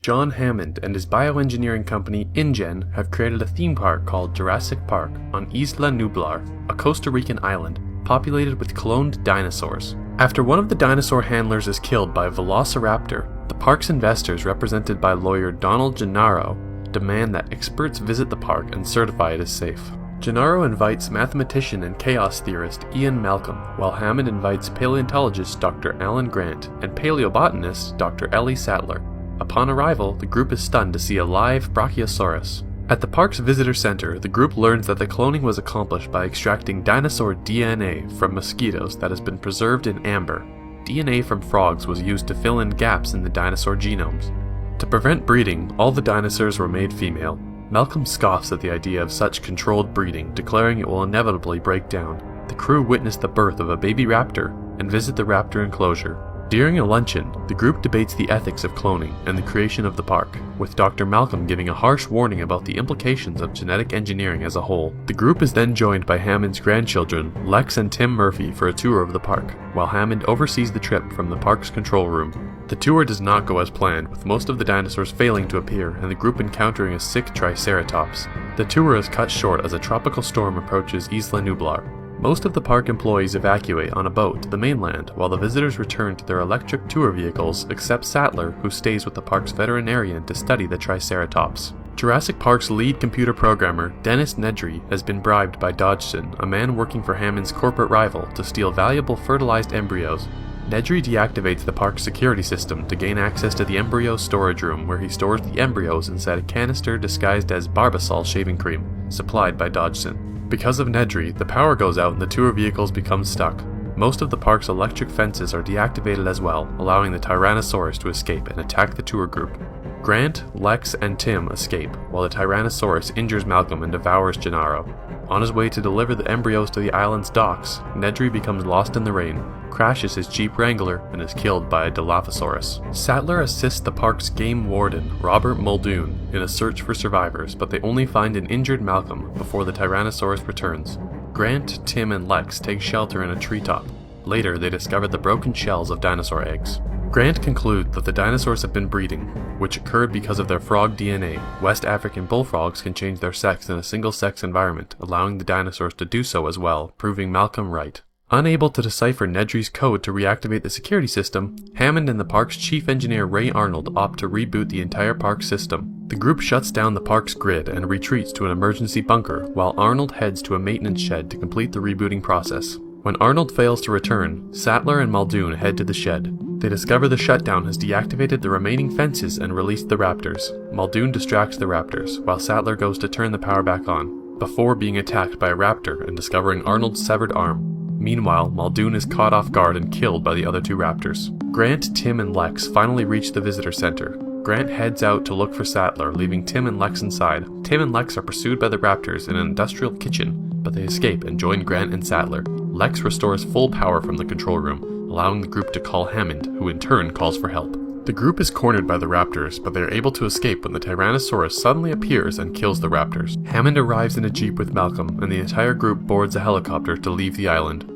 John Hammond and his bioengineering company InGen have created a theme park called Jurassic Park on Isla Nublar, a Costa Rican island populated with cloned dinosaurs. After one of the dinosaur handlers is killed by a velociraptor, the park's investors, represented by lawyer Donald Gennaro, demand that experts visit the park and certify it as safe. Gennaro invites mathematician and chaos theorist Ian Malcolm, while Hammond invites paleontologist Dr. Alan Grant and paleobotanist Dr. Ellie Sattler. Upon arrival, the group is stunned to see a live Brachiosaurus. At the park's visitor center, the group learns that the cloning was accomplished by extracting dinosaur DNA from mosquitoes that has been preserved in amber. DNA from frogs was used to fill in gaps in the dinosaur genomes. To prevent breeding, all the dinosaurs were made female. Malcolm scoffs at the idea of such controlled breeding, declaring it will inevitably break down. The crew witness the birth of a baby raptor and visit the raptor enclosure. During a luncheon, the group debates the ethics of cloning and the creation of the park, with Dr. Malcolm giving a harsh warning about the implications of genetic engineering as a whole. The group is then joined by Hammond's grandchildren, Lex and Tim Murphy, for a tour of the park, while Hammond oversees the trip from the park's control room. The tour does not go as planned, with most of the dinosaurs failing to appear and the group encountering a sick Triceratops. The tour is cut short as a tropical storm approaches Isla Nublar. Most of the park employees evacuate on a boat to the mainland, while the visitors return to their electric tour vehicles, except Sattler, who stays with the park's veterinarian to study the Triceratops. Jurassic Park's lead computer programmer, Dennis Nedry, has been bribed by Dodgson, a man working for Hammond's corporate rival, to steal valuable fertilized embryos. Nedry deactivates the park's security system to gain access to the embryo storage room, where he stores the embryos inside a canister disguised as Barbasol shaving cream, supplied by Dodgson. Because of Nedry, the power goes out and the tour vehicles become stuck. Most of the park's electric fences are deactivated as well, allowing the Tyrannosaurus to escape and attack the tour group. Grant, Lex, and Tim escape, while the Tyrannosaurus injures Malcolm and devours Gennaro. On his way to deliver the embryos to the island's docks, Nedry becomes lost in the rain, crashes his Jeep Wrangler, and is killed by a Dilophosaurus. Sattler assists the park's game warden, Robert Muldoon, in a search for survivors, but they only find an injured Malcolm before the Tyrannosaurus returns. Grant, Tim, and Lex take shelter in a treetop. Later, they discover the broken shells of dinosaur eggs. Grant concludes that the dinosaurs have been breeding, which occurred because of their frog DNA. West African bullfrogs can change their sex in a single-sex environment, allowing the dinosaurs to do so as well, proving Malcolm right. Unable to decipher Nedry's code to reactivate the security system, Hammond and the park's chief engineer Ray Arnold opt to reboot the entire park system. The group shuts down the park's grid and retreats to an emergency bunker, while Arnold heads to a maintenance shed to complete the rebooting process. When Arnold fails to return, Sattler and Muldoon head to the shed. They discover the shutdown has deactivated the remaining fences and released the raptors. Muldoon distracts the raptors, while Sattler goes to turn the power back on, before being attacked by a raptor and discovering Arnold's severed arm. Meanwhile, Muldoon is caught off guard and killed by the other two raptors. Grant, Tim, and Lex finally reach the visitor center. Grant heads out to look for Sattler, leaving Tim and Lex inside. Tim and Lex are pursued by the raptors in an industrial kitchen, but they escape and join Grant and Sattler. Lex restores full power from the control room, allowing the group to call Hammond, who in turn calls for help. The group is cornered by the raptors, but they are able to escape when the Tyrannosaurus suddenly appears and kills the raptors. Hammond arrives in a jeep with Malcolm, and the entire group boards a helicopter to leave the island.